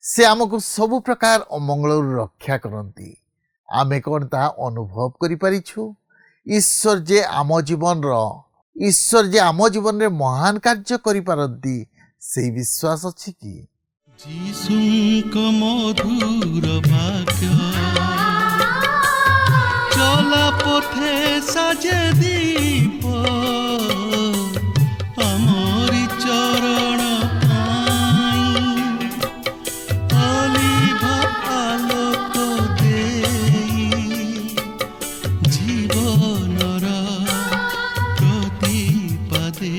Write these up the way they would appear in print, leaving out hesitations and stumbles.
से आमको सबु प्रकार अमंगल रक्षा करती आमे कौन ता अनुभव करिछु। ईश्वर जे आम जीवन रे महान कार्य करिपारती से विश्वास अछि कि जीशुक मधुर वाक्य चला पथे साजे दीप आमरी चरण अलिभा आलोक देई जीवनर प्रतिपदे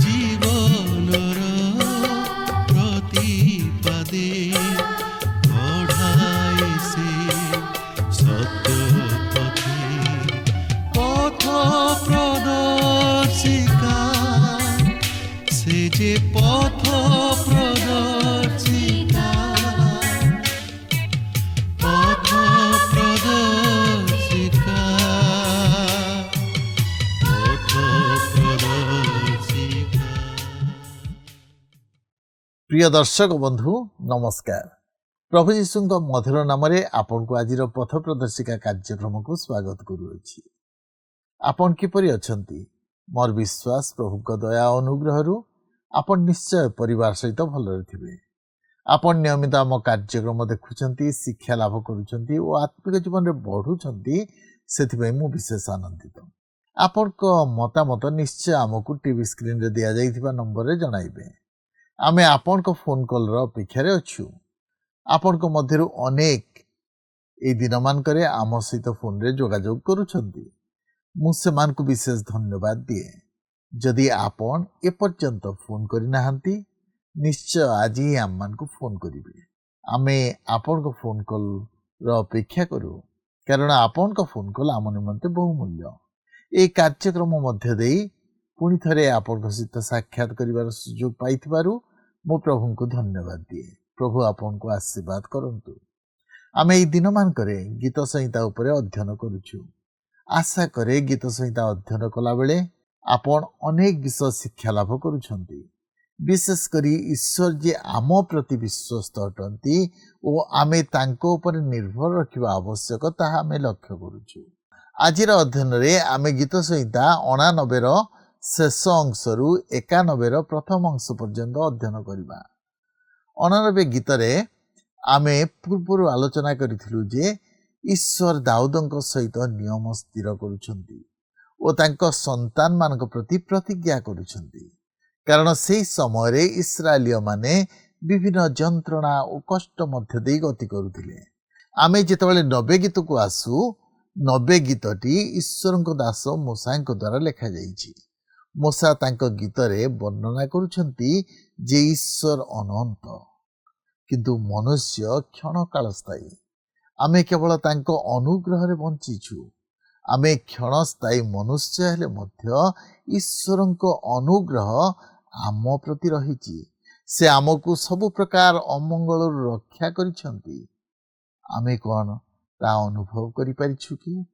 जीवनर प्रतिपदे बढ़ाए से सत्य पथे पथ प्रदर्शिका से जे पथ प्रदर्शिका पथ प्रदर्शिका पथ प्रदर्शिका। प्रिय दर्शक बंधु नमस्कार। प्रभु यीशु मधुर नाम आपन को आज पथ प्रदर्शिका कार्यक्रम को स्वागत करुअछि। आपन किपरि अछंती? मोर विश्वास प्रभु को दया अनुग्रह आपन निश्चय परिवार सहित भलरे थिबे। आपन नियमित आम कार्यक्रम देखुछंती, शिक्षा लाभ करूछंती और आत्मिक जीवन रे बढ़ुछंती, सेथिबे मु विशेष आनंदित। आपन को मतामत निश्चय आमको टीवी स्क्रीन रे दिया जाइथिबा नंबर रे जणाइबे। आमे आपन को फोन कॉल रो अपेक्षा रे अछु। आपन को मध्यरु अनेक ए दिन मानकरे आम सहित फोन रे जोगाजोग करूछंती। मु सेमान को विशेष धन्यवाद दिए। जदि आपन ए पर्यंत फोन करि नाहंती निश्चय आज ही आम मान को फोन करिवे। आमे आपन को फोन कॉल रो अपेक्षा करू, कारण आपन को फोन कॉल आम निमंते बहुमूल्य। ए कार्यक्रम मध्य देई पुणी थरे आपन को सहित साक्षात करिवार सुयोग पाइथिबारु मो प्रभु को धन्यवाद दिए। प्रभु आपन को आशीर्वाद करंतु। आमे ए दिन मानकरे गीत संहिता उपरे अध्ययन करूछु। आशा करे गीत संहिता अध्ययन कला बेले आपन अनेक विषय शिक्षा लाभ करूछंती। विशेष करी ईश्वर जे आम प्रति विश्वस्त अटंती और आमे तांको ऊपर निर्भर रखिबा आवश्यक ताहा आमे लक्ष्य करूछु। आजिर अध्ययन रे आमे गीत संहिता 89 रो शेष अंश रु 91 रो प्रथम अंश पर्यंत अध्ययन करिबा। 89 गीत रे आमे पूर्व आलोचना करिथिलु जे ईश्वर दाऊदଙ୍କ सहित नियम स्थिर करूछंती और तांको संतान मानक प्रति प्रतिज्ञा करूछंती, कारण से समय रे इस्राएलिय माने विभिन्न जंत्रणा और कष्ट मध्य दे गति करुथिले। आमे जेतेबेले 90 गीत को आसु 90 गीतटी ईश्वरଙ୍କ दास मूसाଙ୍କ द्वारा लिखा जाइछि। मूसा तांको गीत रे वर्णना करूछंती जे ईश्वर अनंत किंतु मनुष्य क्षणकाल स्थायी। आमे केवल तांको अनुग्रह रे बंचिछु। आमे क्षणस्थायी मनुष्य हेले मध्य ईश्वरଙ୍କ अनुग्रह आम प्रति रहिछि। से आमको सब प्रकार अमंगल रक्षा करिछंती। आमे कोन ता अनुभव करि परिछु कि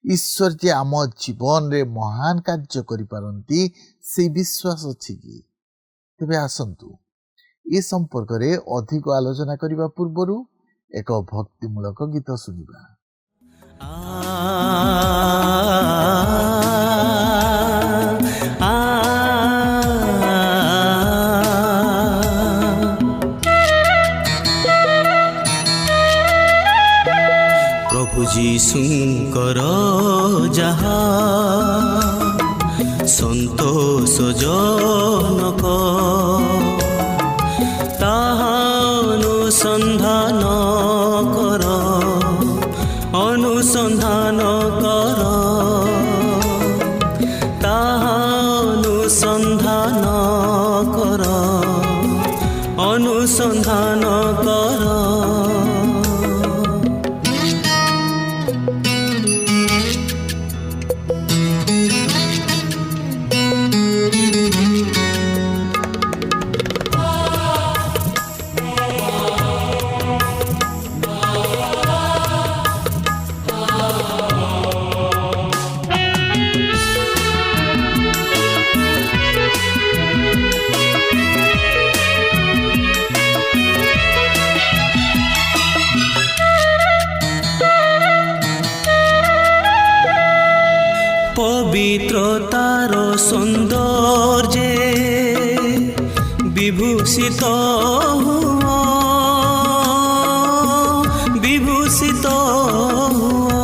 ईश्वर जे आम जीवन रे महान कार्य करि पारंती से विश्वास अछि कि? तेबे आसंतु ए संपर्क रे अधिक आलोचना करिबा पूर्वरु एक भक्तिमूलक गीत सुनिबा। प्रभु जीशुंकर जहा संतोष जनक ताहा अनुसंधान कर अनुसंधान कर ताहा अनुसंधान कर अनुसंधान कर। সৌন্দর্যে বিভূষিত হুয়া, বিভূষিত হুয়া।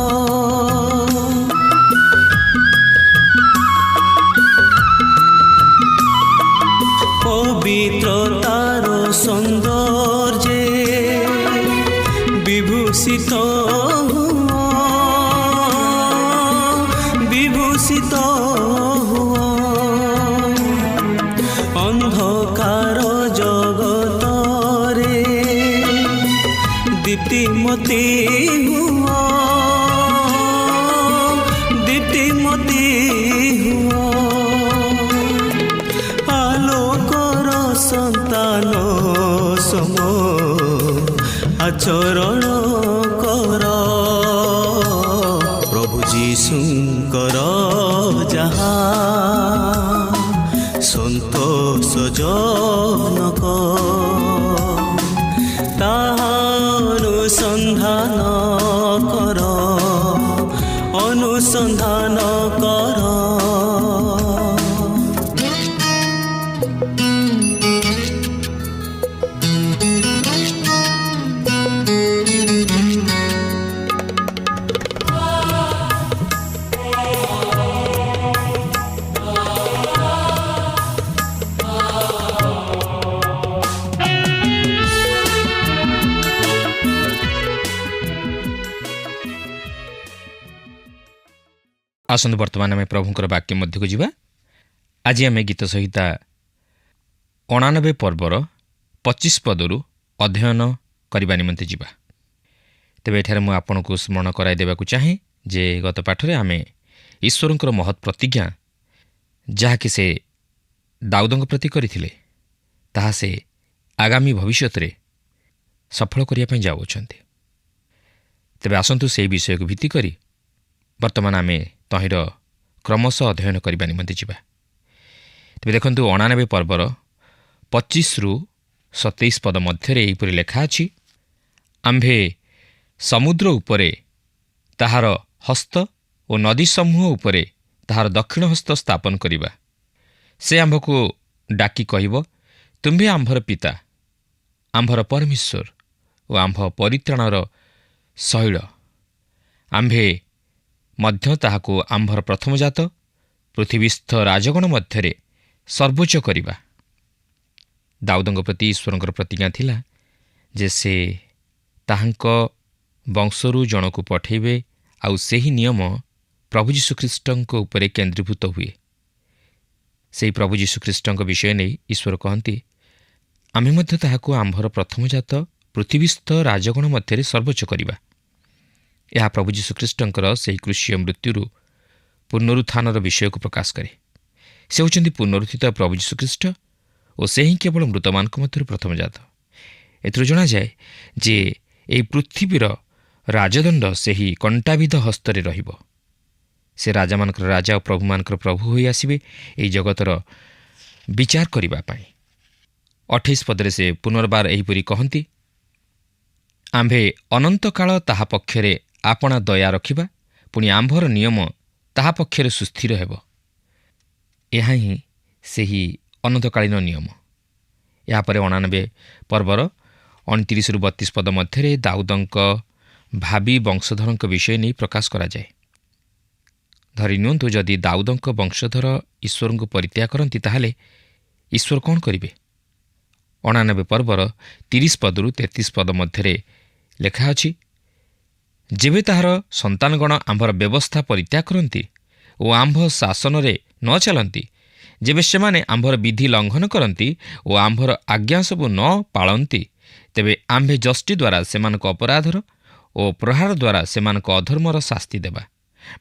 পবিত্রতার সৌন্দর্যে বিভূষিত হুয়া, বিভূষিত হুয়া। অন্ধকার জগতরে দীপ্তিমতী হুয়া, দীপ্তিমতী হুয়া। আলোকর সন্তান সম আচরণ কর, প্রভু যীশুଙ୍କର যাহা সন্তোষ জনক, তাহা অনুসন্ধান কর, অনুসন্ধান কর। ଆସନ୍ତୁ ବର୍ତ୍ତମାନ ଆମେ ପ୍ରଭୁଙ୍କର ବାକ୍ୟ ମଧ୍ୟକୁ ଯିବା। ଆଜି ଆମେ ଗୀତ ସଂହିତା 89 ପର୍ବର 25 ପଦରୁ ଅଧ୍ୟୟନ କରିବା ନିମନ୍ତେ ଯିବା। ତେବେ ଏଠାରେ ମୁଁ ଆପଣଙ୍କୁ ସ୍ମରଣ କରାଇ ଦେବାକୁ ଚାହେଁ ଯେ ଗତ ପାଠରେ ଆମେ ଈଶ୍ୱରଙ୍କର ମହତ୍ ପ୍ରତିଜ୍ଞା ଯାହାକି ସେ ଦାଉଦଙ୍କ ପ୍ରତି କରିଥିଲେ, ତାହା ସେ ଆଗାମୀ ଭବିଷ୍ୟତରେ ସଫଳ କରିବା ପାଇଁ ଯାଉଅଛନ୍ତି। ତେବେ ଆସନ୍ତୁ ସେହି ବିଷୟକୁ ଭିତ୍ତି କରି ବର୍ତ୍ତମାନ ଆମେ ତହିଁର କ୍ରମଶଃ ଅଧ୍ୟୟନ କରିବା ନିମନ୍ତେ ଯିବା। ତେବେ ଦେଖନ୍ତୁ 89 ପର୍ବର 25ରୁ 27 ପଦ ମଧ୍ୟରେ ଏହିପରି ଲେଖା ଅଛି, ଆମ୍ଭେ ସମୁଦ୍ର ଉପରେ ତାହାର ହସ୍ତ ଓ ନଦୀ ସମୂହ ଉପରେ ତାହାର ଦକ୍ଷିଣ ହସ୍ତ ସ୍ଥାପନ କରିବା। ସେ ଆମ୍ଭକୁ ଡାକି କହିବ, ତୁମ୍ଭେ ଆମ୍ଭର ପିତା, ଆମ୍ଭର ପରମେଶ୍ୱର ଓ ଆମ୍ଭ ପରିତ୍ରାଣର ଶୈଳ। ଆମ୍ଭେ ମଧ୍ୟ ତାହାକୁ ଆମ୍ଭର ପ୍ରଥମଜାତ ପୃଥିବୀସ୍ଥ ରାଜଗଣ ମଧ୍ୟରେ ସର୍ବୋଚ୍ଚ କରିବା। ଦାଉଦଙ୍କ ପ୍ରତି ଈଶ୍ୱରଙ୍କର ପ୍ରତିଜ୍ଞା ଥିଲା ଯେ ସେ ତାହାଙ୍କ ବଂଶରୁ ଜଣକୁ ପଠାଇବେ, ଆଉ ସେହି ନିୟମ ପ୍ରଭୁ ଯୀଶୁଖ୍ରୀଷ୍ଟଙ୍କ ଉପରେ କେନ୍ଦ୍ରୀଭୂତ ହୁଏ। ସେହି ପ୍ରଭୁ ଯୀଶୁଖ୍ରୀଷ୍ଟଙ୍କ ବିଷୟ ନେଇ ଈଶ୍ୱର କହନ୍ତି, ଆମେ ମଧ୍ୟ ତାହାକୁ ଆମ୍ଭର ପ୍ରଥମଜାତ ପୃଥିବୀସ୍ଥ ରାଜଗଣ ମଧ୍ୟରେ ସର୍ବୋଚ୍ଚ କରିବା। ଏହା ପ୍ରଭୁ ଯୀଶୁଖ୍ରୀଷ୍ଟଙ୍କର ସେହି କ୍ରୁଶୀୟ ମୃତ୍ୟୁରୁ ପୁନରୁତ୍ଥାନର ବିଷୟକୁ ପ୍ରକାଶ କରେ। ସେ ହେଉଛନ୍ତି ପୁନରୁତ୍ଥିତ ପ୍ରଭୁ ଯୀଶୁଖ୍ରୀଷ୍ଟ ଓ ସେ ହିଁ କେବଳ ମୃତମାନଙ୍କ ମଧ୍ୟରୁ ପ୍ରଥମଜାତ। ଏଥିରୁ ଜଣାଯାଏ ଯେ ଏହି ପୃଥିବୀର ରାଜଦଣ୍ଡ ସେହି କଣ୍ଟାବିଧ ହସ୍ତରେ ରହିବ। ସେ ରାଜାମାନଙ୍କର ରାଜା ଓ ପ୍ରଭୁମାନଙ୍କର ପ୍ରଭୁ ହୋଇ ଆସିବେ ଏହି ଜଗତର ବିଚାର କରିବା ପାଇଁ। 28 ପଦରେ ସେ ପୁନର୍ବାର ଏହିପରି କହନ୍ତି, ଆମ୍ଭେ ଅନନ୍ତକାଳ ତାହା ପକ୍ଷରେ ଆପଣା ଦୟା ରଖିବା, ପୁଣି ଆମ୍ଭର ନିୟମ ତାହା ପକ୍ଷରେ ସୁସ୍ଥିର ହେବ। ଏହା ହିଁ ସେହି ଅନନ୍ତକାଳୀନ ନିୟମ। ଏହାପରେ 89 ପର୍ବର 29ରୁ 32 ପଦ ମଧ୍ୟରେ ଦାଉଦଙ୍କ ଭାବି ବଂଶଧରଙ୍କ ବିଷୟ ନେଇ ପ୍ରକାଶ କରାଯାଏ। ଧରି ନିଅନ୍ତୁ, ଯଦି ଦାଉଦଙ୍କ ବଂଶଧର ଈଶ୍ୱରଙ୍କୁ ପରିତ୍ୟାଗ କରନ୍ତି, ତାହେଲେ ଈଶ୍ୱର କ'ଣ କରିବେ? 89 ପର୍ବର 30 ପଦରୁ 33 ପଦ ମଧ୍ୟରେ ଲେଖା ଅଛି, ଯେବେ ତାହାର ସନ୍ତାନଗଣ ଆମ୍ଭର ବ୍ୟବସ୍ଥା ପରିତ୍ୟାଗ କରନ୍ତି ଓ ଆମ୍ଭ ଶାସନରେ ନ ଚାଲନ୍ତି, ଯେବେ ସେମାନେ ଆମ୍ଭର ବିଧି ଲଙ୍ଘନ କରନ୍ତି ଓ ଆମ୍ଭର ଆଜ୍ଞା ସବୁ ନ ପାଳନ୍ତି, ତେବେ ଆମ୍ଭେ ଯଷ୍ଟି ଦ୍ୱାରା ସେମାନଙ୍କ ଅପରାଧର ଓ ପ୍ରହାର ଦ୍ୱାରା ସେମାନଙ୍କ ଅଧର୍ମର ଶାସ୍ତି ଦେବା।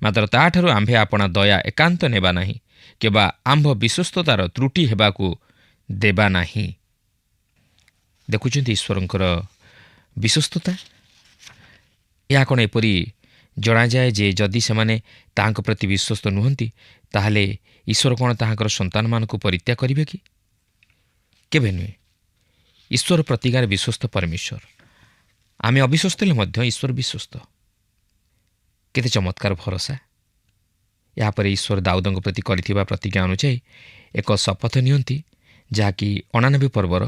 ମାତ୍ର ତାହାଠାରୁ ଆମ୍ଭେ ଆପଣା ଦୟା ଏକାନ୍ତ ନେବା ନାହିଁ, କିମ୍ବା ଆମ୍ଭ ବିଶ୍ୱସ୍ତତାର ତ୍ରୁଟି ହେବାକୁ ଦେବା ନାହିଁ। ଦେଖୁଛନ୍ତି ଈଶ୍ୱରଙ୍କର ବିଶ୍ୱସ୍ତତା। ଏହା କ'ଣ ଏପରି ଜଣାଯାଏ ଯେ ଯଦି ସେମାନେ ତାହାଙ୍କ ପ୍ରତି ବିଶ୍ୱସ୍ତ ନୁହନ୍ତି, ତାହେଲେ ଈଶ୍ୱର କ'ଣ ତାହାଙ୍କର ସନ୍ତାନମାନଙ୍କୁ ପରିତ୍ୟାଗ କରିବେ କି? କେବେ ନୁହେଁ। ଈଶ୍ୱର ପ୍ରତିଜ୍ଞାରେ ବିଶ୍ୱସ୍ତ ପରମେଶ୍ୱର। ଆମେ ଅବିଶ୍ୱସ୍ତ ହେଲେ ମଧ୍ୟ ଈଶ୍ୱର ବିଶ୍ୱସ୍ତ। କେତେ ଚମତ୍କାର ଭରସା! ଏହାପରେ ଈଶ୍ୱର ଦାଉଦଙ୍କ ପ୍ରତି କରିଥିବା ପ୍ରତିଜ୍ଞା ଅନୁଯାୟୀ ଏକ ଶପଥ ନିଅନ୍ତି, ଯାହାକି 89 ପର୍ବର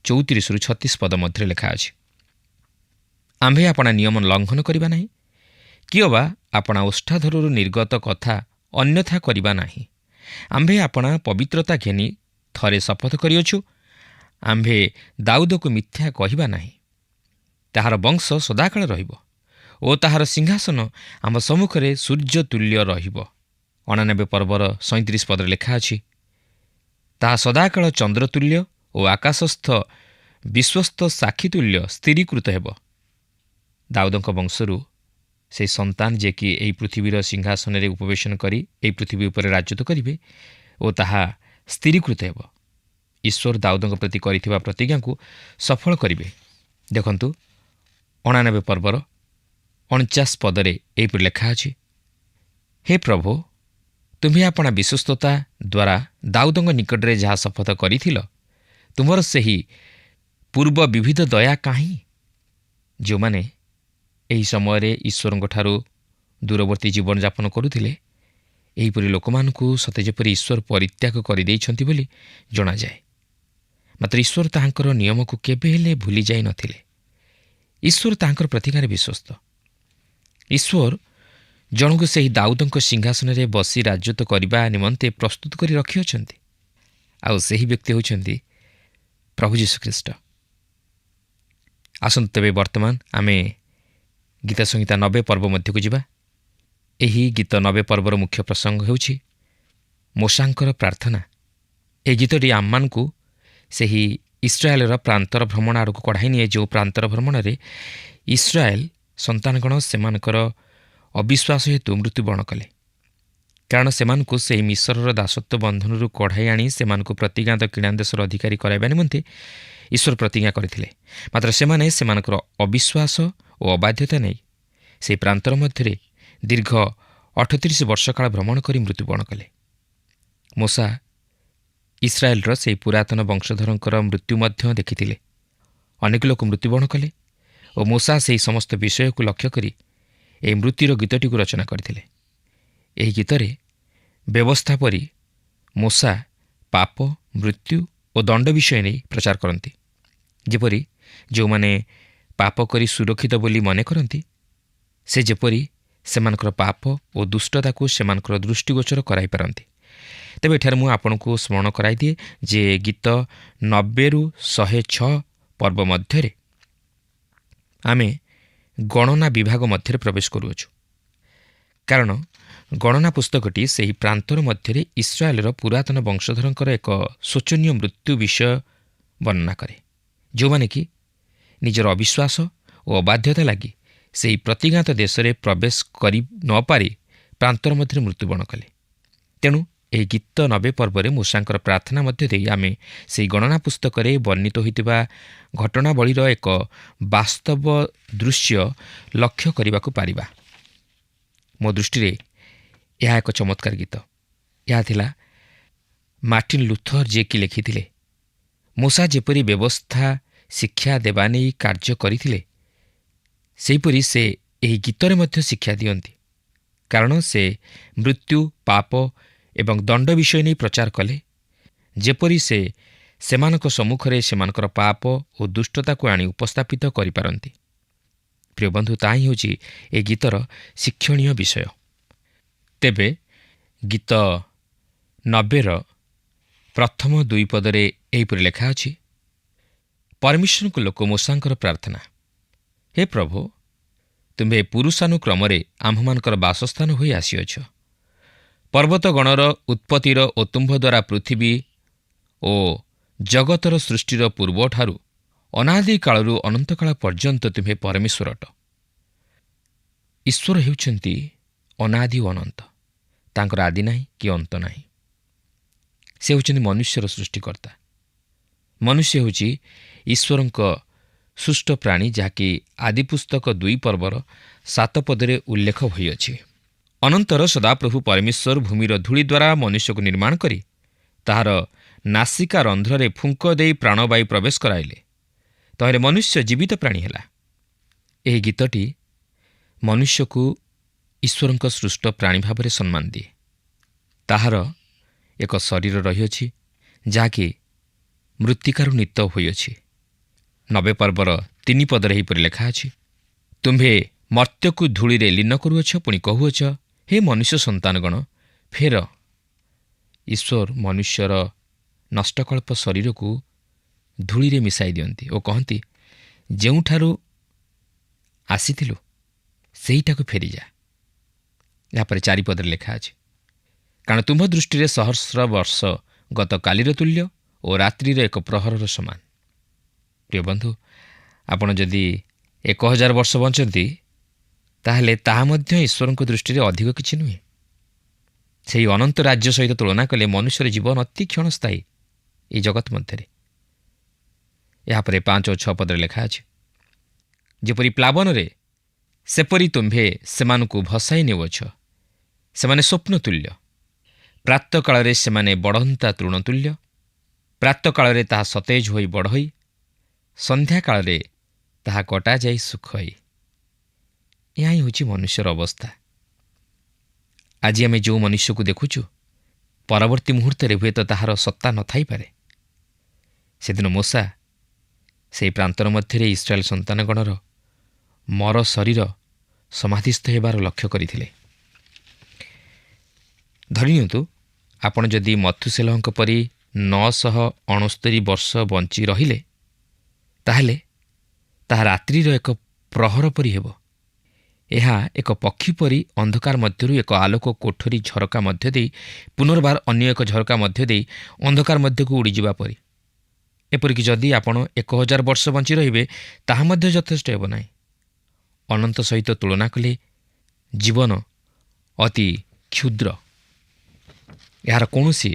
34-36 ପଦ ମଧ୍ୟରେ ଲେଖା ଅଛି। ଆମ୍ଭେ ଆପଣା ନିୟମ ଲଙ୍ଘନ କରିବା ନାହିଁ, କି ଅବା ଆପଣା ଓଷ୍ଠାଧରରୁ ନିର୍ଗତ କଥା ଅନ୍ୟଥା କରିବା ନାହିଁ। ଆମ୍ଭେ ଆପଣା ପବିତ୍ରତା ଘେନି ଥରେ ଶପଥ କରିଅଛୁ, ଆମ୍ଭେ ଦାଉଦକୁ ମିଥ୍ୟା କହିବା ନାହିଁ। ତାହାର ବଂଶ ସଦାକାଳ ରହିବ ଓ ତାହାର ସିଂହାସନ ଆମ ସମ୍ମୁଖରେ ସୂର୍ଯ୍ୟ ତୁଲ୍ୟ ରହିବ। 89 ପର୍ବର 37 ପଦରେ ଲେଖା ଅଛି, ତାହା ସଦାକାଳ ଚନ୍ଦ୍ରତୁଲ୍ୟ ଓ ଆକାଶସ୍ଥ ବିଶ୍ୱସ୍ତ ସାକ୍ଷୀତୁଲ୍ୟ ସ୍ଥିରୀକୃତ ହେବ। ଦାଉଦଙ୍କ ବଂଶରୁ ସେହି ସନ୍ତାନ ଯିଏକି ଏହି ପୃଥିବୀର ସିଂହାସନରେ ଉପବେଶନ କରି ଏହି ପୃଥିବୀ ଉପରେ ରାଜତ୍ୱ କରିବେ ଓ ତାହା ସ୍ଥିରୀକୃତ ହେବ। ଈଶ୍ୱର ଦାଉଦଙ୍କ ପ୍ରତି କରିଥିବା ପ୍ରତିଜ୍ଞାକୁ ସଫଳ କରିବେ। ଦେଖନ୍ତୁ 89 ପର୍ବର 49 ପଦରେ ଏହିପରି ଲେଖା ଅଛି, ହେ ପ୍ରଭୁ, ତୁମ୍ଭେ ଆପଣା ବିଶ୍ୱସ୍ତତା ଦ୍ୱାରା ଦାଉଦଙ୍କ ନିକଟରେ ଯାହା ଶପଥ କରିଥିଲ, ତୁମର ସେହି ପୂର୍ବ ବିବିଧ ଦୟା କାହିଁ? ଯେଉଁମାନେ ଏହି ସମୟରେ ଈଶ୍ୱରଙ୍କଠାରୁ ଦୂରବର୍ତ୍ତୀ ଜୀବନଯାପନ କରୁଥିଲେ, ଏହିପରି ଲୋକମାନଙ୍କୁ ସତେ ଯେପରି ଈଶ୍ୱର ପରିତ୍ୟାଗ କରିଦେଇଛନ୍ତି ବୋଲି ଜଣାଯାଏ। ମାତ୍ର ଈଶ୍ୱର ତାହାଙ୍କର ନିୟମକୁ କେବେ ହେଲେ ଭୁଲି ଯାଇ ନଥିଲେ। ଈଶ୍ୱର ତାହାଙ୍କର ପ୍ରତିଜ୍ଞାରେ ବିଶ୍ୱସ୍ତ। ଈଶ୍ୱର ଜଣକୁ ସେହି ଦାଉଦଙ୍କ ସିଂହାସନରେ ବସି ରାଜତ୍ୱ କରିବା ନିମନ୍ତେ ପ୍ରସ୍ତୁତ କରି ରଖିଅଛନ୍ତି, ଆଉ ସେହି ବ୍ୟକ୍ତି ହେଉଛନ୍ତି ପ୍ରଭୁ ଯୀଶୁଖ୍ରୀଷ୍ଟ। ଆସନ୍ତୁ ତେବେ ବର୍ତ୍ତମାନ ଆମେ ଗୀତ ସଂହିତା 90 ପର୍ବ ମଧ୍ୟକୁ ଯିବା। ଏହି ଗୀତ 90 ପର୍ବର ମୁଖ୍ୟ ପ୍ରସଙ୍ଗ ହେଉଛି ମୋଶାଙ୍କର ପ୍ରାର୍ଥନା। ଏହି ଗୀତଟି ଆମମାନଙ୍କୁ ସେହି ଇସ୍ରାଏଲର ପ୍ରାନ୍ତର ଭ୍ରମଣ ଆଡ଼କୁ କଢ଼ାଇ ନିଏ, ଯେଉଁ ପ୍ରାନ୍ତର ଭ୍ରମଣରେ ଇସ୍ରାଏଲ ସନ୍ତାନଗଣ ସେମାନଙ୍କର ଅବିଶ୍ୱାସ ହେତୁ ମୃତ୍ୟୁବରଣ କଲେ। କାରଣ ସେମାନଙ୍କୁ ସେହି ମିଶ୍ରର ଦାସତ୍ୱ ବନ୍ଧନରୁ କଢ଼ାଇ ଆଣି ସେମାନଙ୍କୁ ପ୍ରତିଜ୍ଞାତ କିଣା ଦେଶର ଅଧିକାରୀ କରାଇବା ନିମନ୍ତେ ଈଶ୍ୱର ପ୍ରତିଜ୍ଞା କରିଥିଲେ। ମାତ୍ର ସେମାନେ ସେମାନଙ୍କର ଅବିଶ୍ୱାସ ଓ ଅବାଧ୍ୟତା ନେଇ ସେହି ପ୍ରାନ୍ତର ମଧ୍ୟରେ ଦୀର୍ଘ 38 ବର୍ଷ କାଳ ଭ୍ରମଣ କରି ମୃତ୍ୟୁବରଣ କଲେ। ମୋଶା ଇସ୍ରାଏଲର ସେହି ପୁରାତନ ବଂଶଧରଙ୍କର ମୃତ୍ୟୁ ମଧ୍ୟ ଦେଖିଥିଲେ। ଅନେକ ଲୋକ ମୃତ୍ୟୁବରଣ କଲେ ଓ ମୋଶା ସେହି ସମସ୍ତ ବିଷୟକୁ ଲକ୍ଷ୍ୟ କରି ଏହି ମୃତ୍ୟୁର ଗୀତଟିକୁ ରଚନା କରିଥିଲେ। ଏହି ଗୀତରେ ବ୍ୟବସ୍ଥା ପରି ମୋଶା ପାପ, ମୃତ୍ୟୁ ଓ ଦଣ୍ଡ ବିଷୟ ନେଇ ପ୍ରଚାର କରନ୍ତି। ଯେପରି ଯେଉଁମାନେ ପାପ କରି ସୁରକ୍ଷିତ ବୋଲି ମନେ କରନ୍ତି, ସେ ଯେପରି ସେମାନଙ୍କର ପାପ ଓ ଦୁଷ୍ଟତାକୁ ସେମାନଙ୍କର ଦୃଷ୍ଟିଗୋଚର କରାଇପାରନ୍ତି। ତେବେ ଏଠାରେ ମୁଁ ଆପଣଙ୍କୁ ସ୍ମରଣ କରାଇଦିଏ ଯେ ଗୀତ 90ରୁ 106 ପର୍ବ ମଧ୍ୟରେ ଆମେ ଗଣନା ବିଭାଗ ମଧ୍ୟରେ ପ୍ରବେଶ କରୁଅଛୁ। କାରଣ ଗଣନା ପୁସ୍ତକଟି ସେହି ପ୍ରାନ୍ତର ମଧ୍ୟରେ ଇସ୍ରାଏଲର ପୁରାତନ ବଂଶଧରଙ୍କର ଏକ ଶୋଚନୀୟ ମୃତ୍ୟୁ ବିଷୟ ବର୍ଣ୍ଣନା କରେ, ଯେଉଁମାନେ କି ନିଜର ଅବିଶ୍ୱାସ ଓ ଅବାଧ୍ୟତା ଲାଗି ସେହି ପ୍ରତିଜ୍ଞାତ ଦେଶରେ ପ୍ରବେଶ କରି ନ ପାରି ପ୍ରାନ୍ତର ମଧ୍ୟରେ ମୃତ୍ୟୁବରଣ କଲେ। ତେଣୁ ଏହି ଗୀତ 90 ପର୍ବରେ ମୋଶାଙ୍କର ପ୍ରାର୍ଥନା ମଧ୍ୟ ଦେଇ ଆମେ ସେହି ଗଣନା ପୁସ୍ତକରେ ବର୍ଣ୍ଣିତ ହୋଇଥିବା ଘଟଣାବଳୀର ଏକ ବାସ୍ତବ ଦୃଶ୍ୟ ଲକ୍ଷ୍ୟ କରିବାକୁ ପାରିବା। ମୋ ଦୃଷ୍ଟିରେ ଏହା ଏକ ଚମତ୍କାର ଗୀତ। ଏହା ଥିଲା ମାର୍ଟିନ୍ ଲୁଥର ଯିଏକି ଲେଖିଥିଲେ। ମୋଶା ଯେପରି ବ୍ୟବସ୍ଥା ଶିକ୍ଷା ଦେବା ନେଇ କାର୍ଯ୍ୟ କରିଥିଲେ, ସେହିପରି ସେ ଏହି ଗୀତରେ ମଧ୍ୟ ଶିକ୍ଷା ଦିଅନ୍ତି। କାରଣ ସେ ମୃତ୍ୟୁ, ପାପ ଏବଂ ଦଣ୍ଡ ବିଷୟ ନେଇ ପ୍ରଚାର କଲେ, ଯେପରି ସେ ସେମାନଙ୍କ ସମ୍ମୁଖରେ ସେମାନଙ୍କର ପାପ ଓ ଦୁଷ୍ଟତାକୁ ଆଣି ଉପସ୍ଥାପିତ କରିପାରନ୍ତି। ପ୍ରିୟ ବନ୍ଧୁ, ତାହା ହିଁ ହେଉଛି ଏହି ଗୀତର ଶିକ୍ଷଣୀୟ ବିଷୟ। ତେବେ ଗୀତ 90ର ପ୍ରଥମ 2 ପଦରେ ଏହିପରି ଲେଖା ଅଛି, ପରମେଶ୍ୱରଙ୍କ ଲୋକ ମୋଶାଙ୍କର ପ୍ରାର୍ଥନା, ହେ ପ୍ରଭୁ, ତୁମ୍ଭେ ପୁରୁଷାନୁକ୍ରମରେ ଆମ୍ଭମାନଙ୍କର ବାସସ୍ଥାନ ହୋଇ ଆସିଅଛ। ପର୍ବତଗଣର ଉତ୍ପତ୍ତିର ଓ ତୁମ୍ଭ ଦ୍ୱାରା ପୃଥିବୀ ଓ ଜଗତର ସୃଷ୍ଟିର ପୂର୍ବଠାରୁ ଅନାଦି କାଳରୁ ଅନନ୍ତକାଳ ପର୍ଯ୍ୟନ୍ତ ତୁମ୍ଭେ ପରମେଶ୍ୱର ଅଟ। ଈଶ୍ୱର ହେଉଛନ୍ତି ଅନାଦି ଓ ଅନନ୍ତ। ତାଙ୍କର ଆଦି ନାହିଁ କି ଅନ୍ତ ନାହିଁ। ସେ ହେଉଛନ୍ତି ମନୁଷ୍ୟର ସୃଷ୍ଟିକର୍ତ୍ତା। ମନୁଷ୍ୟ ହେଉଛି ଈଶ୍ୱରଙ୍କ ସୃଷ୍ଟ ପ୍ରାଣୀ, ଯାହାକି ଆଦି ପୁସ୍ତକ 2 ପର୍ବର 7 ପଦରେ ଉଲ୍ଲେଖ ହୋଇଅଛି। ଅନନ୍ତର ସଦାପ୍ରଭୁ ପରମେଶ୍ୱର ଭୂମିର ଧୂଳି ଦ୍ୱାରା ମନୁଷ୍ୟକୁ ନିର୍ମାଣ କରି ତାହାର ନାସିକା ରନ୍ଧ୍ରରେ ଫୁଙ୍କ ଦେଇ ପ୍ରାଣବାୟୁ ପ୍ରବେଶ କରାଇଲେ। ତହିଁରେ ମନୁଷ୍ୟ ଜୀବିତ ପ୍ରାଣୀ ହେଲା। ଏହି ଗୀତଟି ମନୁଷ୍ୟକୁ ଈଶ୍ୱରଙ୍କ ସୃଷ୍ଟ ପ୍ରାଣୀ ଭାବରେ ସମ୍ମାନ ଦିଏ। ତାହାର ଏକ ଶରୀର ରହିଅଛି, ଯାହାକି ମୃତ୍ତିକାରୁ ନିତ ହୋଇଅଛି। 90 ପର୍ବର 3 ପଦରେ ଏହିପରି ଲେଖା ଅଛି, ତୁମ୍ଭେ ମର୍ତ୍ତ୍ୟକୁ ଧୂଳିରେ ଲୀନ କରୁଅଛ, ପୁଣି କହୁଅଛ, ହେ ମନୁଷ୍ୟ ସନ୍ତାନଗଣ ଫେର। ଈଶ୍ୱର ମନୁଷ୍ୟର ନଷ୍ଟକଳ୍ପ ଶରୀରକୁ ଧୂଳିରେ ମିଶାଇ ଦିଅନ୍ତି ଓ କହନ୍ତି, ଯେଉଁଠାରୁ ଆସିଥିଲୁ ସେଇଟାକୁ ଫେରିଯା। ଏହାପରେ 4 ପଦରେ ଲେଖା ଅଛି, କାରଣ ତୁମ୍ଭ ଦୃଷ୍ଟିରେ ସହସ୍ର ବର୍ଷ ଗତକାଲିର ତୁଲ୍ୟ ଓ ରାତ୍ରିର ଏକ ପ୍ରହରର ସମାନ। ପ୍ରିୟ ବନ୍ଧୁ, ଆପଣ ଯଦି 1000 ବର୍ଷ ବଞ୍ଚନ୍ତି, ତାହେଲେ ତାହା ମଧ୍ୟ ଈଶ୍ୱରଙ୍କ ଦୃଷ୍ଟିରେ ଅଧିକ କିଛି ନୁହେଁ। ସେହି ଅନନ୍ତ ରାଜ୍ୟ ସହିତ ତୁଳନା କଲେ ମନୁଷ୍ୟର ଜୀବନ ଅତି କ୍ଷଣସ୍ଥାୟୀ ଏହି ଜଗତ ମଧ୍ୟରେ। ଏହାପରେ 5 ଓ 6 ପଦରେ ଲେଖା ଅଛି, ଯେପରି ପ୍ଲାବନରେ ସେପରି ତୁମ୍ଭେ ସେମାନଙ୍କୁ ଭସାଇ ନେଉଅଛ। ସେମାନେ ସ୍ୱପ୍ନ ତୁଲ୍ୟ, ପ୍ରାତଃକାଳରେ ସେମାନେ ବଢ଼ନ୍ତା ତୃଣତୁଲ୍ୟ। ପ୍ରାତଃକାଳରେ ତାହା ସତେଜ ହୋଇ ବଡ଼ ହୋଇ, ସନ୍ଧ୍ୟାକାଳରେ ତାହା କଟାଯାଇ ସୁଖ ହୋଇ। ଏହା ହିଁ ହେଉଛି ମନୁଷ୍ୟର ଅବସ୍ଥା। ଆଜି ଆମେ ଯେଉଁ ମନୁଷ୍ୟକୁ ଦେଖୁଛୁ, ପରବର୍ତ୍ତୀ ମୁହୂର୍ତ୍ତରେ ହୁଏତ ତାହାର ସତ୍ତା ନଥାଇପାରେ। ସେଦିନ ମୋଶା ସେହି ପ୍ରାନ୍ତର ମଧ୍ୟରେ ଇସ୍ରାଏଲ ସନ୍ତାନଗଣର ମର ଶରୀର ସମାଧିସ୍ଥ ହେବାର ଲକ୍ଷ୍ୟ କରିଥିଲେ। ଧରିନିଅନ୍ତୁ, ଆପଣ ଯଦି ମଥୁସେଲହଙ୍କ ପରି 969 ବର୍ଷ ବଞ୍ଚି ରହିଲେ, ତାହେଲେ ତାହା ରାତ୍ରିର ଏକ ପ୍ରହର ପରି ହେବ। ଏହା ଏକ ପକ୍ଷୀ ପରି ଅନ୍ଧକାର ମଧ୍ୟରୁ ଏକ ଆଲୋକ କୋଠରୀ ଝରକା ମଧ୍ୟ ଦେଇ ପୁନର୍ବାର ଅନ୍ୟ ଏକ ଝରକା ମଧ୍ୟ ଦେଇ ଅନ୍ଧକାର ମଧ୍ୟକୁ ଉଡ଼ିଯିବା ପରି। ଏପରିକି ଯଦି ଆପଣ 1000 ବର୍ଷ ବଞ୍ଚି ରହିବେ, ତାହା ମଧ୍ୟ ଯଥେଷ୍ଟ ହେବ ନାହିଁ। ଅନନ୍ତ ସହିତ ତୁଳନା କଲେ ଜୀବନ ଅତି କ୍ଷୁଦ୍ର। ଏହାର କୌଣସି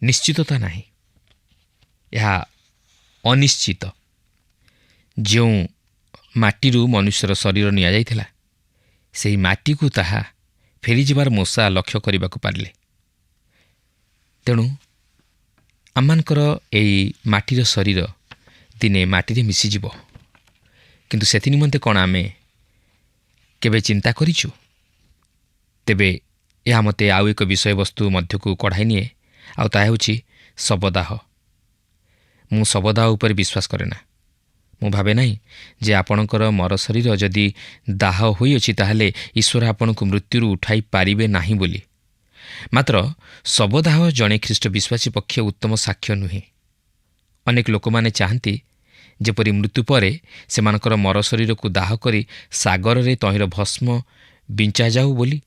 ନିଶ୍ଚିତତା ନାହିଁ, ଏହା ଅନିଶ୍ଚିତ। ଯେଉଁ ମାଟିରୁ ମନୁଷ୍ୟର ଶରୀର ନିଆଯାଇଥିଲା, ସେହି ମାଟିକୁ ତାହା ଫେରିଯିବାର ମୋଶା ଲକ୍ଷ୍ୟ କରିବାକୁ ପାରିଲେ। ତେଣୁ ଆମମାନଙ୍କର ଏହି ମାଟିର ଶରୀର ଦିନେ ମାଟିରେ ମିଶିଯିବ। କିନ୍ତୁ ସେଥି ନିମନ୍ତେ କ'ଣ ଆମେ କେବେ ଚିନ୍ତା କରିଛୁ? ତେବେ ଏହା ମୋତେ ଆଉ ଏକ ବିଷୟବସ୍ତୁ ମଧ୍ୟକୁ କଢ଼ାଇ ନିଏ, ଆଉ ତାହା ହେଉଛି ଶବଦାହ। ମୁଁ ଶବଦାହ ଉପରେ ବିଶ୍ୱାସ କରେ ନା। ମୁଁ ଭାବେ ନାହିଁ ଯେ ଆପଣଙ୍କର ମର ଶରୀର ଯଦି ଦାହ ହୋଇଅଛି, ତାହେଲେ ଈଶ୍ୱର ଆପଣଙ୍କୁ ମୃତ୍ୟୁରୁ ଉଠାଇ ପାରିବେ ନାହିଁ ବୋଲି। ମାତ୍ର ଶବଦାହ ଜଣେ ଖ୍ରୀଷ୍ଟ ବିଶ୍ୱାସୀ ପକ୍ଷେ ଉତ୍ତମ ସାକ୍ଷ୍ୟ ନୁହେଁ। ଅନେକ ଲୋକମାନେ ଚାହାନ୍ତି ଯେପରି ମୃତ୍ୟୁ ପରେ ସେମାନଙ୍କର ମର ଶରୀରକୁ ଦାହ କରି ସାଗରରେ ତହିଁର ଭସ୍ମ ବିଞ୍ଚାଯାଉ ବୋଲି।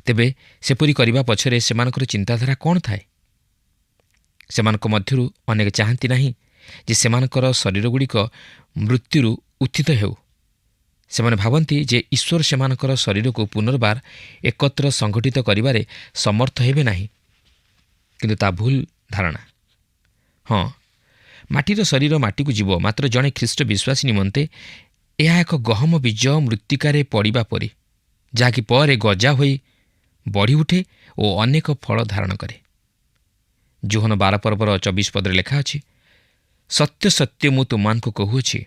ତେବେ ସେପରି କରିବା ପଛରେ ସେମାନଙ୍କର ଚିନ୍ତାଧାରା କ'ଣ ଥାଏ? ସେମାନଙ୍କ ମଧ୍ୟରୁ ଅନେକ ଚାହାନ୍ତି ନାହିଁ ଯେ ସେମାନଙ୍କର ଶରୀରଗୁଡ଼ିକ ମୃତ୍ୟୁରୁ ଉତ୍ଥିତ ହେଉ। ସେମାନେ ଭାବନ୍ତି ଯେ ଈଶ୍ୱର ସେମାନଙ୍କର ଶରୀରକୁ ପୁନର୍ବାର ଏକତ୍ର ସଂଗଠିତ କରିବାରେ ସମର୍ଥ ହେବେ ନାହିଁ। କିନ୍ତୁ ତାହା ଭୁଲ ଧାରଣା। ହଁ, ମାଟିର ଶରୀର ମାଟିକୁ ଯିବ, ମାତ୍ର ଜଣେ ଖ୍ରୀଷ୍ଟ ବିଶ୍ୱାସୀ ନିମନ୍ତେ ଏହା ଏକ ଗହମ ବୀଜ ମୃତ୍ତିକାରେ ପଡ଼ିବା ପରି, ଯାହାକି ପରେ ଗଜା ହୋଇ ବଢ଼ି ଉଠେ ଓ ଅନେକ ଫଳ ଧାରଣ କରେ। ଯୋହନ 12 ପର୍ବର 24 ପଦରେ ଲେଖା ଅଛି, ସତ୍ୟ ସତ୍ୟ ମୁଁ ତୁମମାନଙ୍କୁ କହୁଅଛି,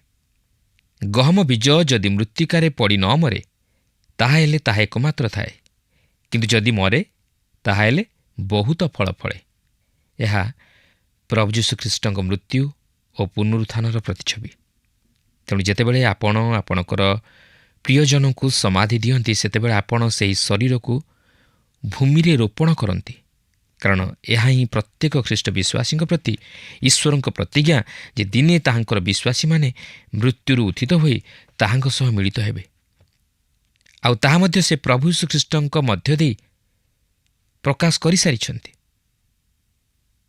ଗହମ ବୀଜ ଯଦି ମୃତ୍ତିକାରେ ପଡ଼ି ନ ମରେ, ତାହାହେଲେ ତାହା ଏକମାତ୍ର ଥାଏ, କିନ୍ତୁ ଯଦି ମରେ, ତାହାହେଲେ ବହୁତ ଫଳ ଫଳେ। ଏହା ପ୍ରଭୁ ଯୀଶୁଖ୍ରୀଷ୍ଟଙ୍କ ମୃତ୍ୟୁ ଓ ପୁନରୁତ୍ଥାନର ପ୍ରତିଛବି। ତେଣୁ ଯେତେବେଳେ ଆପଣ ଆପଣଙ୍କର ପ୍ରିୟଜନଙ୍କୁ ସମାଧି ଦିଅନ୍ତି, ସେତେବେଳେ ଆପଣ ସେହି ଶରୀରକୁ ଭୂମିରେ ରୋପଣ କରନ୍ତି। କାରଣ ଏହା ହିଁ ପ୍ରତ୍ୟେକ ଖ୍ରୀଷ୍ଟ ବିଶ୍ୱାସୀଙ୍କ ପ୍ରତି ଈଶ୍ୱରଙ୍କ ପ୍ରତିଜ୍ଞା ଯେ ଦିନେ ତାହାଙ୍କର ବିଶ୍ୱାସୀମାନେ ମୃତ୍ୟୁରୁ ଉତ୍ଥିତ ହୋଇ ତାହାଙ୍କ ସହ ମିଳିତ ହେବେ। ଆଉ ତାହା ମଧ୍ୟ ସେ ପ୍ରଭୁ ଯୀଶୁଖ୍ରୀଷ୍ଟଙ୍କ ମଧ୍ୟ ଦେଇ ପ୍ରକାଶ କରିସାରିଛନ୍ତି।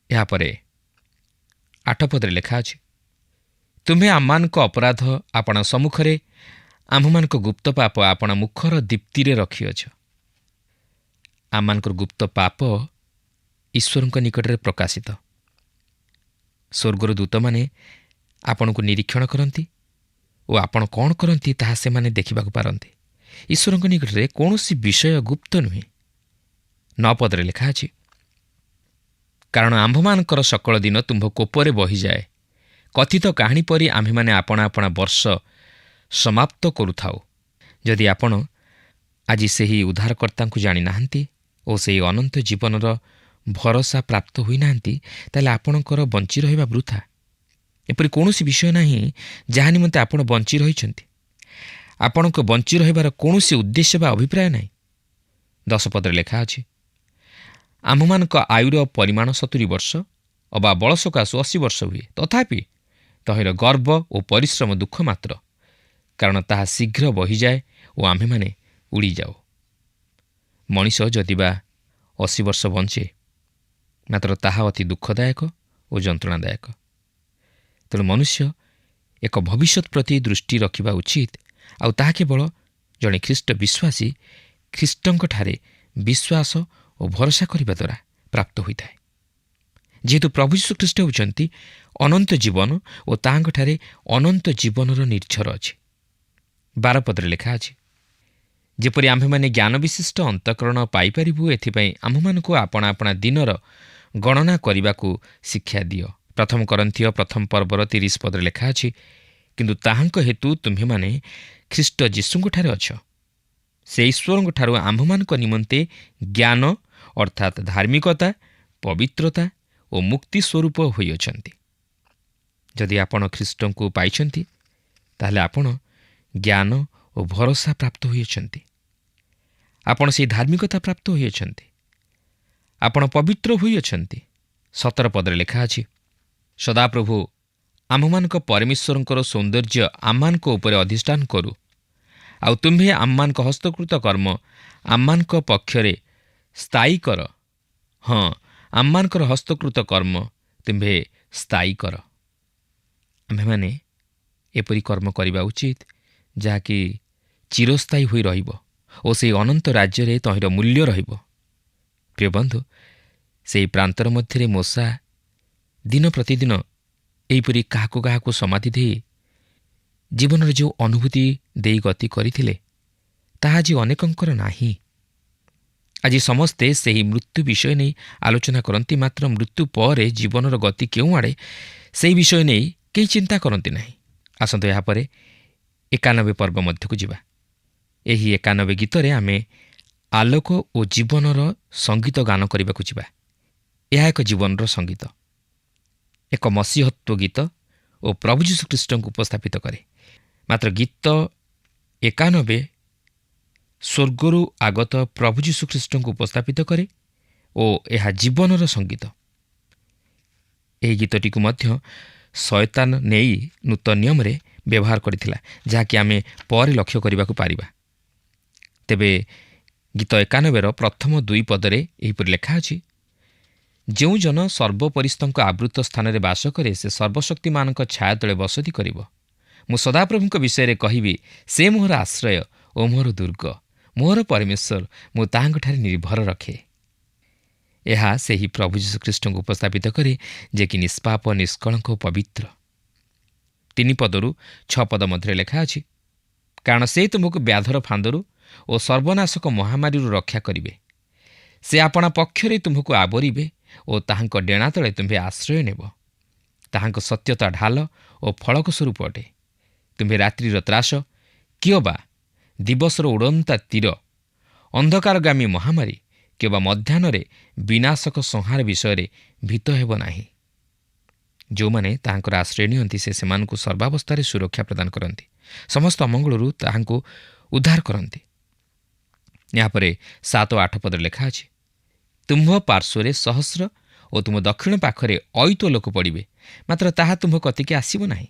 ଏହାପରେ 8 ପଦରେ ଲେଖା ଅଛି, ତୁମ୍ଭେ ଆମମାନଙ୍କ ଅପରାଧ ଆପଣା ସମ୍ମୁଖରେ, ଆମ୍ଭମାନଙ୍କ ଗୁପ୍ତ ପାପ ଆପଣା ମୁଖର ଦୀପ୍ତିରେ ରଖିଅଛ। ଆମମାନଙ୍କର ଗୁପ୍ତ ପାପ ଈଶ୍ୱରଙ୍କ ନିକଟରେ ପ୍ରକାଶିତ। ସ୍ୱର୍ଗର ଦୂତମାନେ ଆପଣଙ୍କୁ ନିରୀକ୍ଷଣ କରନ୍ତି ଓ ଆପଣ କ'ଣ କରନ୍ତି ତାହା ସେମାନେ ଦେଖିବାକୁ ପାରନ୍ତି। ଈଶ୍ୱରଙ୍କ ନିକଟରେ କୌଣସି ବିଷୟ ଗୁପ୍ତ ନୁହେଁ। 9 ପଦରେ ଲେଖା ଅଛି, କାରଣ ଆମ୍ଭମାନଙ୍କର ସକଳ ଦିନ ତୁମ୍ଭ କୋପରେ ବହିଯାଏ। କଥିତ କାହାଣୀ ପରି ଆମ୍ଭେମାନେ ଆପଣା ଆପଣା ବର୍ଷ ସମାପ୍ତ କରୁଥାଉ। ଯଦି ଆପଣ ଆଜି ସେହି ଉଦ୍ଧାରକର୍ତ୍ତାଙ୍କୁ ଜାଣିନାହାନ୍ତି, ଓ ସେହି ଅନନ୍ତ ଜୀବନର ଭରସା ପ୍ରାପ୍ତ ହୋଇନାହାନ୍ତି, ତାହେଲେ ଆପଣଙ୍କର ବଞ୍ଚି ରହିବା ବୃଥା। ଏପରି କୌଣସି ବିଷୟ ନାହିଁ ଯାହା ନିମନ୍ତେ ଆପଣ ବଞ୍ଚି ରହିଛନ୍ତି। ଆପଣଙ୍କ ବଞ୍ଚି ରହିବାର କୌଣସି ଉଦ୍ଦେଶ୍ୟ ବା ଅଭିପ୍ରାୟ ନାହିଁ। 10 ପଦରେ ଲେଖା ଅଛି, ଆମ୍ଭମାନଙ୍କ ଆୟୁର ପରିମାଣ 70 ବର୍ଷ ଅବା ବଳ ସକାଶୁ 80 ବର୍ଷ ହୁଏ, ତଥାପି ତହିଁର ଗର୍ବ ଓ ପରିଶ୍ରମ ଦୁଃଖ ମାତ୍ର, କାରଣ ତାହା ଶୀଘ୍ର ବହିଯାଏ ଓ ଆମ୍ଭେମାନେ ଉଡ଼ିଯାଉ। ମଣିଷ ଯଦିବା 80 ବର୍ଷ ବଞ୍ଚେ, ମାତ୍ର ତାହା ଅତି ଦୁଃଖଦାୟକ ଓ ଯନ୍ତ୍ରଣାଦାୟକ। ତେଣୁ ମନୁଷ୍ୟ ଏକ ଭବିଷ୍ୟତ ପ୍ରତି ଦୃଷ୍ଟି ରଖିବା ଉଚିତ, ଆଉ ତାହା କେବଳ ଜଣେ ଖ୍ରୀଷ୍ଟ ବିଶ୍ୱାସୀ ଖ୍ରୀଷ୍ଟଙ୍କଠାରେ ବିଶ୍ୱାସ ଓ ଭରସା କରିବା ଦ୍ୱାରା ପ୍ରାପ୍ତ ହୋଇଥାଏ। ଯେହେତୁ ପ୍ରଭୁ ଯୀଶୁ ଖ୍ରୀଷ୍ଟ ହେଉଛନ୍ତି ଅନନ୍ତ ଜୀବନ ଓ ତାହାଙ୍କଠାରେ ଅନନ୍ତ ଜୀବନର ନିର୍ଝର ଅଛି। 12 ପଦରେ ଲେଖା ଅଛି, ଯେପରି ଆମ୍ଭେମାନେ ଜ୍ଞାନ ବିଶିଷ୍ଟ ଅନ୍ତଃକରଣ ପାଇପାରିବୁ, ଏଥିପାଇଁ ଆମ୍ଭମାନଙ୍କୁ ଆପଣା ଆପଣା ଦିନର ଗଣନା କରିବାକୁ ଶିକ୍ଷା ଦିଅ। 1 କରନ୍ଥୀୟ 1 ପର୍ବର 30 ପଦରେ ଲେଖା ଅଛି, କିନ୍ତୁ ତାହାଙ୍କ ହେତୁ ତୁମ୍ଭେମାନେ ଖ୍ରୀଷ୍ଟ ଯୀଶୁଙ୍କଠାରେ ଅଛ। ସେ ଈଶ୍ୱରଙ୍କଠାରୁ ଆମ୍ଭମାନଙ୍କ ନିମନ୍ତେ ଜ୍ଞାନ ଅର୍ଥାତ୍ ଧାର୍ମିକତା, ପବିତ୍ରତା ଓ ମୁକ୍ତି ସ୍ୱରୂପ ହୋଇଅଛନ୍ତି। ଯଦି ଆପଣ ଖ୍ରୀଷ୍ଟଙ୍କୁ ପାଇଛନ୍ତି, ତାହେଲେ ଆପଣ ଜ୍ଞାନ ଓ ଭରସା ପ୍ରାପ୍ତ ହୋଇଅଛନ୍ତି। ଆପଣ ସେହି ଧାର୍ମିକତା ପ୍ରାପ୍ତ ହୋଇଅଛନ୍ତି। ଆପଣ ପବିତ୍ର ହୋଇଅଛନ୍ତି। 17 ପଦରେ ଲେଖା ଅଛି, ସଦାପ୍ରଭୁ ଆମ୍ଭମାନଙ୍କ ପରମେଶ୍ୱରଙ୍କର ସୌନ୍ଦର୍ଯ୍ୟ ଆମମାନଙ୍କ ଉପରେ ଅଧିଷ୍ଠାନ କରୁ, ଆଉ ତୁମ୍ଭେ ଆମମାନଙ୍କ ହସ୍ତକୃତ କର୍ମ ଆମମାନଙ୍କ ପକ୍ଷରେ ସ୍ଥାୟୀ କର। ହଁ, ଆମମାନଙ୍କର ହସ୍ତକୃତ କର୍ମ ତୁମ୍ଭେ ସ୍ଥାୟୀ କର। ଆମ୍ଭେମାନେ ଏପରି କର୍ମ କରିବା ଉଚିତ ଯାହାକି ଚିରସ୍ଥାୟୀ ହୋଇ ରହିବ ଓ ସେହି ଅନନ୍ତ ରାଜ୍ୟରେ ତହିଁର ମୂଲ୍ୟ ରହିବ। ପ୍ରିୟ ବନ୍ଧୁ, ସେହି ପ୍ରାନ୍ତର ମଧ୍ୟରେ ମୂଷା ଦିନ ପ୍ରତିଦିନ ଏହିପରି କାହାକୁ କାହାକୁ ସମାଧି ଦେଇ ଜୀବନର ଯେଉଁ ଅନୁଭୂତି ଦେଇ ଗତି କରିଥିଲେ, ତାହା ଆଜି ଅନେକଙ୍କର ନାହିଁ। ଆଜି ସମସ୍ତେ ସେହି ମୃତ୍ୟୁ ବିଷୟ ନେଇ ଆଲୋଚନା କରନ୍ତି, ମାତ୍ର ମୃତ୍ୟୁ ପରେ ଜୀବନର ଗତି କେଉଁଆଡ଼େ ସେହି ବିଷୟ ନେଇ କେହି ଚିନ୍ତା କରନ୍ତି ନାହିଁ। ଆସନ୍ତୁ ଏହାପରେ 91 ପର୍ବ ମଧ୍ୟକୁ ଯିବା। ଏହି 91 ଗୀତରେ ଆମେ ଆଲୋକ ଓ ଜୀବନର ସଙ୍ଗୀତ ଗାନ କରିବାକୁ ଯିବା। ଏହା ଏକ ଜୀବନର ସଙ୍ଗୀତ, ଏକ ମସିହତ୍ୱ ଗୀତ ଓ ପ୍ରଭୁ ଯୀଶୁ ଖ୍ରୀଷ୍ଟଙ୍କୁ ଉପସ୍ଥାପିତ କରେ। ମାତ୍ର ଗୀତ 91 ସ୍ୱର୍ଗରୁ ଆଗତ ପ୍ରଭୁ ଯୀଶୁ ଖ୍ରୀଷ୍ଟଙ୍କୁ ଉପସ୍ଥାପିତ କରେ ଓ ଏହା ଜୀବନର ସଙ୍ଗୀତ। ଏହି ଗୀତଟିକୁ ମଧ୍ୟ ଶୟତାନ ନେଇ ନୂତନ ନିୟମରେ ବ୍ୟବହାର କରିଥିଲା, ଯାହାକି ଆମେ ପରେ ଲକ୍ଷ୍ୟ କରିବାକୁ ପାରିବା। ତେବେ ଗୀତ 91ର ପ୍ରଥମ 2 ପଦରେ ଏହିପରି ଲେଖା ଅଛି, ଯେଉଁ ଜନ ସର୍ବପରିସ୍ତଙ୍କ ଆବୃତ ସ୍ଥାନରେ ବାସ କରେ, ସେ ସର୍ବଶକ୍ତିମାନଙ୍କ ଛାୟା ତଳେ ବସତି କରିବ। ମୁଁ ସଦାପ୍ରଭୁଙ୍କ ବିଷୟରେ କହିବି, ସେ ମୋହର ଆଶ୍ରୟ ଓ ମୋହର ଦୁର୍ଗ, ମୋହର ପରମେଶ୍ୱର, ମୁଁ ତାହାଙ୍କଠାରେ ନିର୍ଭର ରଖେ। ଏହା ସେହି ପ୍ରଭୁ ଯୀଶୁ ଖ୍ରୀଷ୍ଟଙ୍କୁ ଉପସ୍ଥାପିତ କରେ, ଯେ କି ନିଷ୍ପାପ, ନିଷ୍କଳଙ୍କ ଓ ପବିତ୍ର। 3 ପଦରୁ 6 ପଦ ମଧ୍ୟରେ ଲେଖା ଅଛି, କାରଣ ସେ ତୁମକୁ ବ୍ୟାଧର ଫାନ୍ଦରୁ ଓ ସର୍ବନାଶକ ମହାମାରୀରୁ ରକ୍ଷା କରିବେ। ସେ ଆପଣା ପକ୍ଷରେ ତୁମକୁ ଆବରିବେ ଓ ତାହାଙ୍କ ଡେଣା ତଳେ ତୁମ୍ଭେ ଆଶ୍ରୟ ନେବ। ତାହାଙ୍କ ସତ୍ୟତା ଢାଲ ଓ ଫଳକ ସ୍ୱରୂପ ଅଟେ। ତୁମ୍ଭେ ରାତ୍ରିର ତ୍ରାସ କିଓବା ଦିବସର ଉଡ଼ନ୍ତା ତୀର, ଅନ୍ଧକାରଗାମୀ ମହାମାରୀ କିମ୍ବା ମଧ୍ୟାହ୍ନରେ ବିନାଶକ ସଂହାର ବିଷୟରେ ଭୀତ ହେବ ନାହିଁ। ଯେଉଁମାନେ ତାହାଙ୍କର ଆଶ୍ରୟ ନିଅନ୍ତି, ସେ ସେମାନଙ୍କୁ ସର୍ବାବସ୍ଥାରେ ସୁରକ୍ଷା ପ୍ରଦାନ କରନ୍ତି, ସମସ୍ତ ଅମଙ୍ଗଳରୁ ତାହାଙ୍କୁ ଉଦ୍ଧାର କରନ୍ତି। ଏହାପରେ 7 ଓ 8 ପଦରେ ଲେଖା ଅଛି, ତୁମ୍ଭ ପାର୍ଶ୍ୱରେ ସହସ୍ର ଓ ତୁମ ଦକ୍ଷିଣ ପାଖରେ ଅୟୁତ ଲୋକ ପଡ଼ିବେ, ମାତ୍ର ତାହା ତୁମ୍ଭ କତିକି ଆସିବ ନାହିଁ।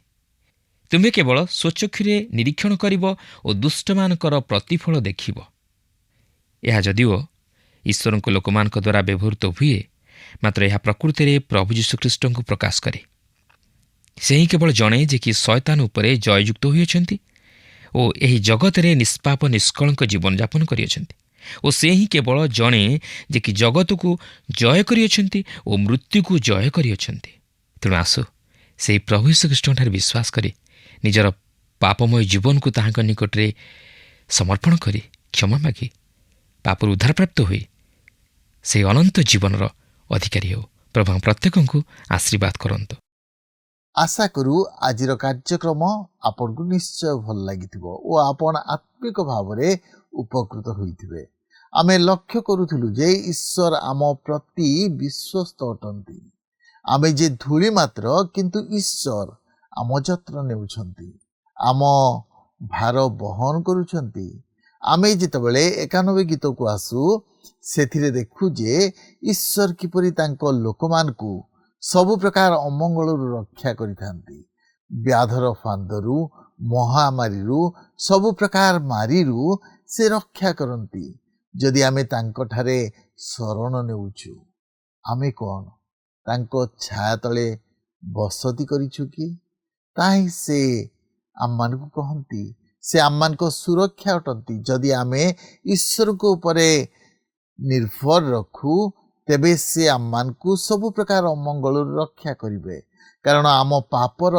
ତୁମ୍ଭେ କେବଳ ସ୍ୱଚକ୍ଷୁରେ ନିରୀକ୍ଷଣ କରିବ ଓ ଦୁଷ୍ଟମାନଙ୍କର ପ୍ରତିଫଳ ଦେଖିବ। ଏହା ଯଦିଓ ଈଶ୍ୱରଙ୍କ ଲୋକମାନଙ୍କ ଦ୍ୱାରା ବ୍ୟବହୃତ ହୁଏ, ମାତ୍ର ଏହା ପ୍ରକୃତିରେ ପ୍ରଭୁ ଯୀଶୁଖ୍ରୀଷ୍ଟଙ୍କୁ ପ୍ରକାଶ କରେ। ସେ ହିଁ କେବଳ ଜଣେ ଯେ କି ଶୟତାନ ଉପରେ ଜୟଯୁକ୍ତ ହୋଇଅଛନ୍ତି ଓ ଏହି ଜଗତରେ ନିଷ୍ପାପ ନିଷ୍କଳଙ୍କ ଜୀବନଯାପନ କରିଅଛନ୍ତି, ଓ ସେ ହିଁ କେବଳ ଜଣେ ଯେ କି ଜଗତକୁ ଜୟ କରିଅଛନ୍ତି ଓ ମୃତ୍ୟୁକୁ ଜୟ କରିଅଛନ୍ତି। ତେଣୁ ଆସୁ ସେହି ପ୍ରଭୁ ଯୀଶୁଖ୍ରୀଷ୍ଟଙ୍କଠାରେ ବିଶ୍ୱାସ କରି ନିଜର ପାପମୟ ଜୀବନକୁ ତାହାଙ୍କ ନିକଟରେ ସମର୍ପଣ କରି କ୍ଷମା ମାଗି ପାପରୁ ଉଦ୍ଧାରପ୍ରାପ୍ତ ହୋଇ ସେହି ଅନନ୍ତ ଜୀବନର ଅଧିକାରୀ ହେଉ। ପ୍ରଭୁ ପ୍ରତ୍ୟେକଙ୍କୁ ଆଶୀର୍ବାଦ କରନ୍ତୁ। ଆଶା କରୁ ଆଜିର କାର୍ଯ୍ୟକ୍ରମ ଆପଣଙ୍କୁ ନିଶ୍ଚୟ ଭଲ ଲାଗିଥିବ ଓ ଆପଣ ଆତ୍ମିକ ଭାବରେ ଉପକୃତ ହୋଇଥିବେ। ଆମେ ଲକ୍ଷ୍ୟ କରୁଥିଲୁ ଯେ ଈଶ୍ୱର ଆମ ପ୍ରତି ବିଶ୍ୱସ୍ତ ଅଟନ୍ତି। ଆମେ ଯେ ଧୂଳି ମାତ୍ର, କିନ୍ତୁ ଈଶ୍ୱର ଆମ ଯତ୍ନ ନେଉଛନ୍ତି, ଆମ ଭାର ବହନ କରୁଛନ୍ତି। ଆମେ ଯେତେବେଳେ 91 ଗୀତକୁ ଆସୁ, ସେଥିରେ ଦେଖୁ ଯେ ଈଶ୍ୱର କିପରି ତାଙ୍କ ଲୋକମାନଙ୍କୁ ସବୁ ପ୍ରକାର ଅମଙ୍ଗଳରୁ ରକ୍ଷା କରିଥାନ୍ତି। ବ୍ୟାଧର ଫାନ୍ଦରୁ, ମହାମାରୀରୁ, ସବୁ ପ୍ରକାର ମାରିରୁ ସେ ରକ୍ଷା କରନ୍ତି। ଯଦି ଆମେ ତାଙ୍କଠାରେ ଶରଣ ନେଉଛୁ, ଆମେ କ'ଣ ତାଙ୍କ ଛାୟା ତଳେ ବସତି କରିଛୁ କି? ତାହିଁ ସେ ଆମମାନଙ୍କୁ କହନ୍ତି, ସେ ଆମମାନଙ୍କ ସୁରକ୍ଷା ଅଟନ୍ତି। ଯଦି ଆମେ ଈଶ୍ୱରଙ୍କ ଉପରେ ନିର୍ଭର ରଖୁ, ତେବେ ସେ ଆମମାନଙ୍କୁ ସବୁ ପ୍ରକାର ଅମଙ୍ଗଳରୁ ରକ୍ଷା କରିବେ। କାରଣ ଆମ ପାପର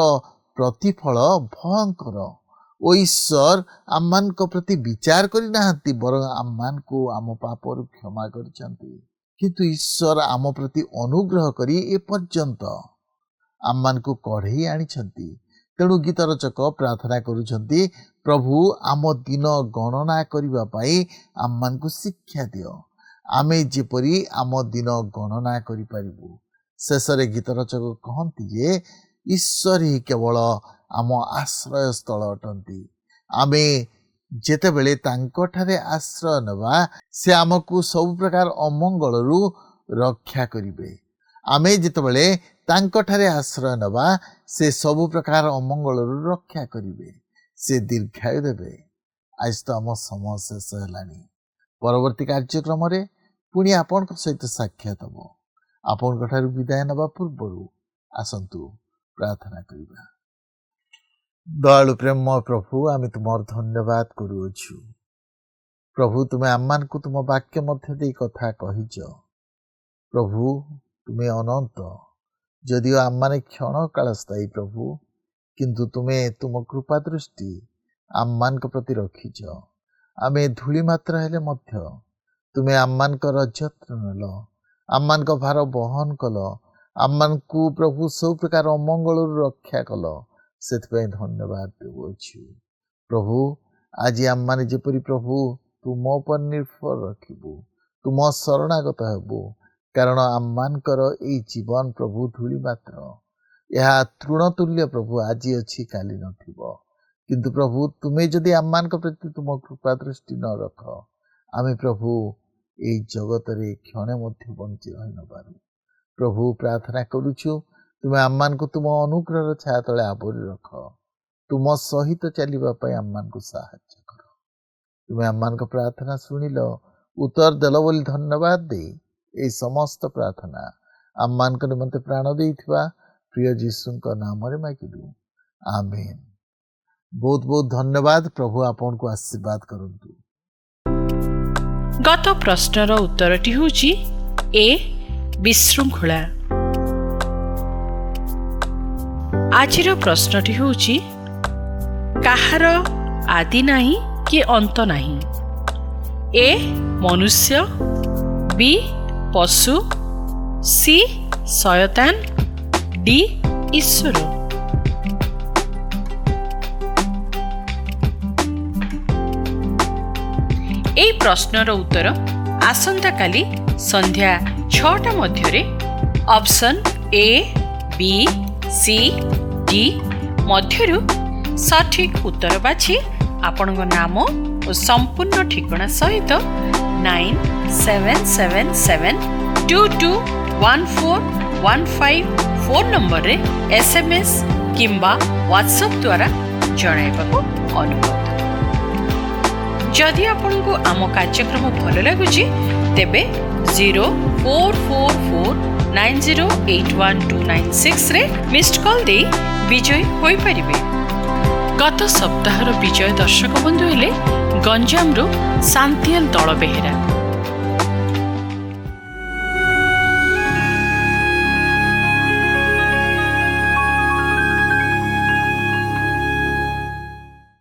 ପ୍ରତିଫଳ ଭୟଙ୍କର ଓ ଈଶ୍ୱର ଆମମାନଙ୍କ ପ୍ରତି ବିଚାର କରିନାହାନ୍ତି, ବରଂ ଆମମାନଙ୍କୁ ଆମ ପାପରୁ କ୍ଷମା କରିଛନ୍ତି। କିନ୍ତୁ ଈଶ୍ୱର ଆମ ପ୍ରତି ଅନୁଗ୍ରହ କରି ଏପର୍ଯ୍ୟନ୍ତ ଆମମାନଙ୍କୁ କଢ଼େଇ ଆଣିଛନ୍ତି। ତେଣୁ ଗୀତ ରଚକ ପ୍ରାର୍ଥନା କରୁଛନ୍ତି, ପ୍ରଭୁ ଆମ ଦିନ ଗଣନା କରିବା ପାଇଁ ଆମମାନଙ୍କୁ ଶିକ୍ଷା ଦିଅ, ଆମେ ଯେପରି ଆମ ଦିନ ଗଣନା କରିପାରିବୁ। ଶେଷରେ ଗୀତ ରଚକ କହନ୍ତି ଯେ ଈଶ୍ୱର ହିଁ କେବଳ ଆମ ଆଶ୍ରୟସ୍ଥଳ ଅଟନ୍ତି। ଆମେ ଯେତେବେଳେ ତାଙ୍କଠାରେ ଆଶ୍ରୟ ନେବା, ସେ ଆମକୁ ସବୁ ପ୍ରକାର ଅମଙ୍ଗଳରୁ ରକ୍ଷା କରିବେ। ଆମେ ଯେତେବେଳେ ତାଙ୍କଠାରେ ଆଶ୍ରୟ ନେବା, ସେ ସବୁ ପ୍ରକାର ଅମଙ୍ଗଳରୁ ରକ୍ଷା କରିବେ, ସେ ଦୀର୍ଘାୟୁ ଦେବେ। ଆଜି ତ ଆମ ସମୟ ଶେଷ ହେଲାଣି। ପରବର୍ତ୍ତୀ କାର୍ଯ୍ୟକ୍ରମରେ ପୁଣି ଆପଣଙ୍କ ସହିତ ସାକ୍ଷାତ ହେବ। ଆପଣଙ୍କ ଠାରୁ ବିଦାୟ ନେବା ପୂର୍ବରୁ ଆସନ୍ତୁ ପ୍ରାର୍ଥନା କରିବା। ଦୟାଳୁ ପ୍ରେମମୟ ପ୍ରଭୁ, ଆମେ ତୁମର ଧନ୍ୟବାଦ କରୁଅଛୁ। ପ୍ରଭୁ, ତୁମେ ଆମମାନଙ୍କୁ ତୁମ ବାକ୍ୟ ମଧ୍ୟ ଦେଇ କଥା କହିଛ। ପ୍ରଭୁ, ତୁମେ ଅନନ୍ତ, ଯଦିଓ ଆମମାନେ କ୍ଷଣ କାଳ ସ୍ଥାୟୀ ପ୍ରଭୁ, କିନ୍ତୁ ତୁମେ ତୁମ କୃପା ଦୃଷ୍ଟି ଆମମାନଙ୍କ ପ୍ରତି ରଖିଛ। ଆମେ ଧୂଳି ମାତ୍ର ହେଲେ ମଧ୍ୟ ତୁମେ ଆମମାନଙ୍କର ଯତ୍ନ ନେଲ, ଆମମାନଙ୍କ ଭାର ବହନ କଲ, ଆମମାନଙ୍କୁ ପ୍ରଭୁ ସବୁ ପ୍ରକାର ଅମଙ୍ଗଳରୁ ରକ୍ଷା କଲ। ସେଥିପାଇଁ ଧନ୍ୟବାଦ ଦେଉଅଛୁ। ପ୍ରଭୁ, ଆଜି ଆମମାନେ ଯେପରି ପ୍ରଭୁ ତୁମ ଉପରେ ନିର୍ଭର ରଖିବୁ, ତୁମ ଶରଣାଗତ ହେବୁ। କାରଣ ଆମମାନଙ୍କର ଏଇ ଜୀବନ ପ୍ରଭୁ ଧୂଳି ମାତ୍ର, ଏହା ତୃଣତୁଲ୍ୟ ପ୍ରଭୁ, ଆଜି ଅଛି କାଲି ନଥିବ। କିନ୍ତୁ ପ୍ରଭୁ, ତୁମେ ଯଦି ଆମମାନଙ୍କ ପ୍ରତି ତୁମ କୃପା ଦୃଷ୍ଟି ନ ରଖ, ଆମେ ପ୍ରଭୁ ଏଇ ଜଗତରେ କ୍ଷଣେ ମଧ୍ୟ ବଞ୍ଚି ରହିନପାରୁ। ପ୍ରଭୁ, ପ୍ରାର୍ଥନା କରୁଛୁ, ତୁମେ ଆମମାନଙ୍କୁ ତୁମ ଅନୁଗ୍ରହର ଛାୟା ତଳେ ଆବୋରି ରଖ। ତୁମ ସହିତ ଚାଲିବା ପାଇଁ ଆମମାନଙ୍କୁ ସାହାଯ୍ୟ କର। ତୁମେ ଆମମାନଙ୍କ ପ୍ରାର୍ଥନା ଶୁଣିଲ, ଉତ୍ତର ଦେଲ ବୋଲି ଧନ୍ୟବାଦ ଦେଇ ଏହି ସମସ୍ତ ପ୍ରାର୍ଥନା ଆମମାନଙ୍କ ନିମନ୍ତେ ପ୍ରାଣ ଦେଇଥିବା ପ୍ରିୟ ଯୀଶୁଙ୍କ ନାମରେ ମାଗିଲୁ, ଆମେନ୍। ବହୁତ ବହୁତ ଧନ୍ୟବାଦ। ପ୍ରଭୁ ଆପଣଙ୍କୁ ଆଶୀର୍ବାଦ କରନ୍ତୁ। ଗତ ପ୍ରଶ୍ନର ଉତ୍ତରଟି ହେଉଛି ଏ, ବିଶୃଙ୍ଖଳା। ଆଜିର ପ୍ରଶ୍ନଟି ହେଉଛି କାହାର ଆଦି ନାହିଁ କି ଅନ୍ତ ନାହିଁ? ଏ, ମନୁଷ୍ୟ, ବି, ପଶୁ, ସି, ଶୟତାନ, ଡି, ଈଶ୍ୱର। এই প্রশ্নর উত্তর আসন্তাকালি সন্ধ্যা 6টা মধ্যে option A, B, C, D মধ্যরু সঠিক উত্তর বাছি আপনার নাম ও সম্পূর্ণ ঠিকনা সহিত 9777221415 ফোন নম্বরে SMS কিংবা WhatsApp দ্বারা জଣାଇବାକୁ অনুরোধ। जदि आपको आम कार्यक्रम भल लगुच तेबे 0444908129 रे मिस्ड कॉल दे विजय होई परिबे। गत सप्ताहर विजय दर्शक बंधु हेले गंजाम रो शांतियल दल बेहेरा।